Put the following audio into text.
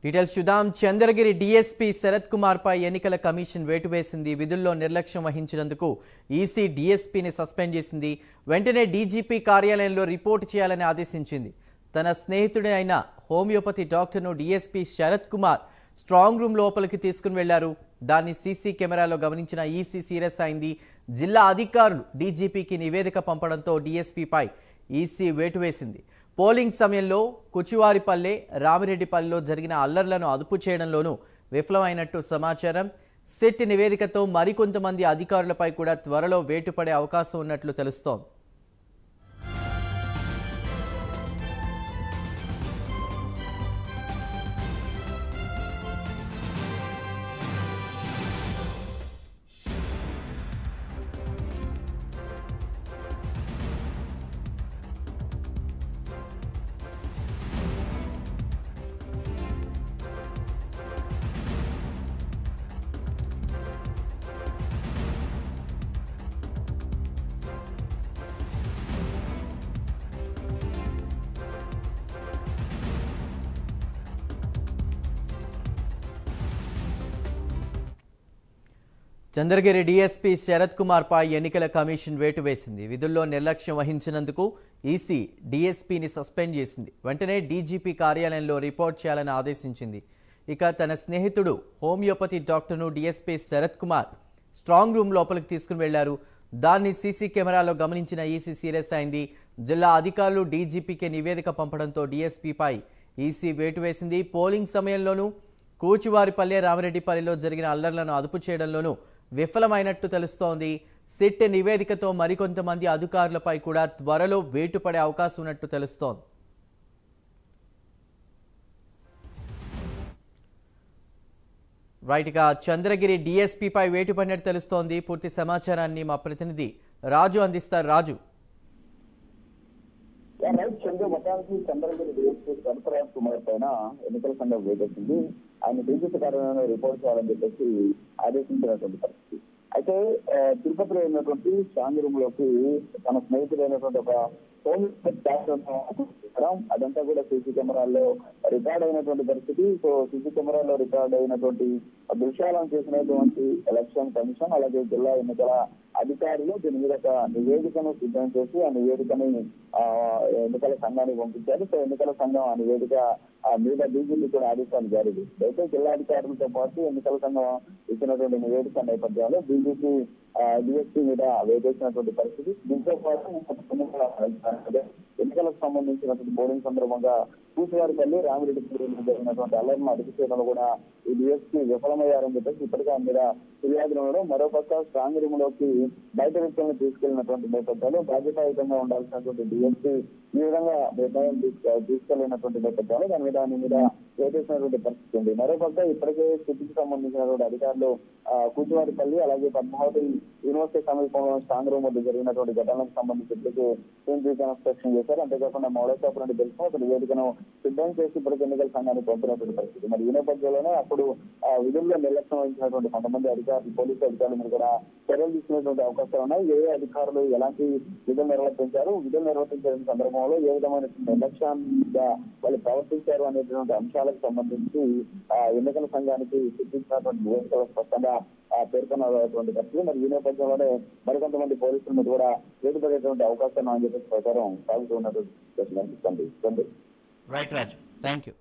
Details చూద్దాం. Chandragiri DSP Sharath Kumar పై ఎన్నికల commission వేటు వేసింది. విధుల్లో నిర్లక్ష్యం వహించినందుకు ఈసీ డీఎస్పీని సస్పెండ్ చేసింది. వెంటనే డీజీపీ కార్యాలయంలో రిపోర్ట్ చేయాలని ఆదేశించింది. తన స్నేహితుడే అయిన హోమియోపతి డాక్టర్ను DSP Sharath Kumar strong room లోపలికి తీసుకుని వెళ్లారు. దాన్ని సీసీ కెమెరాలో గమనించిన ఈసీ సీరియస్ అయింది. జిల్లా అధికారులు డీజీపీకి నివేదిక పంపడంతో డీఎస్పీపై ఈసీ వేటు వేసింది. పోలింగ్ సమయంలో కుచివారిపల్లె, రామిరెడ్డిపల్లిలో జరిగిన అల్లర్లను అదుపు చేయడంలోనూ విఫలమైనట్టు సమాచారం. సిట్ నివేదికతో మరికొంతమంది అధికారులపై కూడా త్వరలో వేటు పడే అవకాశం ఉన్నట్లు తెలుస్తోంది. చంద్రగిరి డీఎస్పీ శరత్ కుమార్ పై ఎన్నికల కమిషన్ వేటు వేసింది. విధుల్లో నిర్లక్ష్యం వహించినందుకు ఈసీ డీఎస్పీని సస్పెండ్ చేసింది. వెంటనే డీజీపీ కార్యాలయంలో రిపోర్ట్ చేయాలని ఆదేశించింది. ఇక తన స్నేహితుడు హోమియోపతి డాక్టర్ను DSP Sharath Kumar strong room లోపలికి తీసుకుని వెళ్లారు. దాన్ని సీసీ కెమెరాలో గమనించిన ఈసీ సీరియస్ అయింది. జిల్లా అధికారులు డీజీపీకి నివేదిక పంపడంతో డీఎస్పీపై ఈసీ వేటు వేసింది. పోలింగ్ సమయంలోనూ కూచివారిపల్లె, రామిరెడ్డిపల్లిలో జరిగిన అల్లర్లను అదుపు చేయడంలోనూ విఫలమైనట్టు తెలుస్తోంది. సిట్ నివేదికతో మరికొంతమంది అధికారులపై కూడా త్వరలో వేటు పడే అవకాశం ఉన్నట్టు తెలుస్తోంది. రైట్గా చంద్రగిరి డీఎస్పీపై వేటు పడినట్టు తెలుస్తోంది. పూర్తి సమాచారాన్ని మా ప్రతినిధి రాజు అందిస్తారు. రాజు, చంద్రగిరి డీఎస్పీ శరత్ కుమార్ పైన ఎన్నికల సంఘం వేటేసింది. ఆయన డీజీపీ కార్యాలయంలో రిపోర్ట్ చేయాలని చెప్పేసి ఆదేశించినటువంటి పరిస్థితి. అయితే తిరుపతిలో ఉన్నటువంటి స్ట్రాంగ్ రూమ్ లోకి తన స్నేహితుడైనటువంటి ఒక అదంతా కూడా సీసీ కెమెరాల్లో రికార్డ్ అయినటువంటి పరిస్థితి. సో సీసీ కెమెరాలో రికార్డ్ అయినటువంటి దృశ్యాలను చేసినటువంటి ఎలక్షన్ కమిషన్ అలాగే జిల్లా ఎన్నికల అధికారులు దీని మీద ఒక నివేదికను సిద్ధం చేసి ఆ నివేదికని ఎన్నికల సంఘానికి పంపించారు. సో ఎన్నికల సంఘం ఆ నివేదిక మీద డీజీపీ కూడా ఆదేశాలు జారీ చేసింది. అయితే జిల్లా అధికారులతో పాటు ఎన్నికల సంఘం ఇచ్చినటువంటి నివేదిక నేపథ్యంలో డీజీపీ డీఎస్పీ మీద వేటేసినటువంటి పరిస్థితి. దీంతో పాటు ఎన్నికలకు సంబంధించినటువంటి పోలింగ్ సందర్భంగా కూచివారిపల్లి, రామిరెడ్డిపల్లి జరిగినటువంటి అల్లర్లను అదుపు చేయడంలో కూడా ఈ డీఎస్పీ విఫలమయ్యారని చెప్పేసి ఇప్పటికే ఆయన మీద ఫిర్యాదులు ఉండడం, మరోపక్క స్ట్రాంగ్ రూమ్ లోకి బయట వ్యక్తులను తీసుకెళ్లినటువంటి నేపథ్యంలో బాధ్యతాయుతంగా ఉండాల్సినటువంటి డీఎస్పీ ఈ విధంగా నిర్ణయం తీసుకెళ్లినటువంటి నేపథ్యంలో దాని మీద వేటేసినటువంటి పరిస్థితి ఉంది. మరోపక్క ఇప్పటికే స్థితికి సంబంధించినటువంటి అధికారులు కూచివారిపల్లి అలాగే పద్మావతి యూనివర్సిటీ సమీపంలో స్ట్రాంగ్ రూమ్ వద్ద జరిగినటువంటి ఘటనలకు సంబంధించి ఇప్పటికే కన్స్ట్రక్షన్ చేశారు. అంతేకాకుండా మౌడోసాప్ నుండి తెలుసు ఒక నివేదికను సిద్ధం చేసి ఇప్పటికే ఎన్నికల సంఘానికి పంపినటువంటి పరిస్థితి. మరి ఈ నేపథ్యంలోనే అప్పుడు విధుల్లో నిర్లక్ష్యం వహించినటువంటి కొంతమంది అధికారులు, పోలీసు అధికారుల మీద కూడా చర్యలు తీసుకునేటువంటి అవకాశాలు ఉన్నాయి. ఏ అధికారులు ఎలాంటి విధులు నిర్వర్తించారు, విధులు నిర్వర్తించే సందర్భంలో ఏ విధమైన నిర్లక్ష్యంగా వాళ్ళు ప్రవర్తించారు అనేటువంటి అంశాలకు సంబంధించి ఎన్నికల సంఘానికి సిద్ధించినటువంటి నివేదికలు స్పష్టంగా పేర్కొన్నటువంటి పరిస్థితి. మరి ఈ నేపథ్యంలోనే మరికొంతమంది పోలీసుల మీద కూడా వేటు పడేటువంటి అవకాశాలు అని చెప్పేసి ప్రచారం సాగుతూ ఉన్నటువంటి కనిపిస్తుంది. Right Raju, thank you.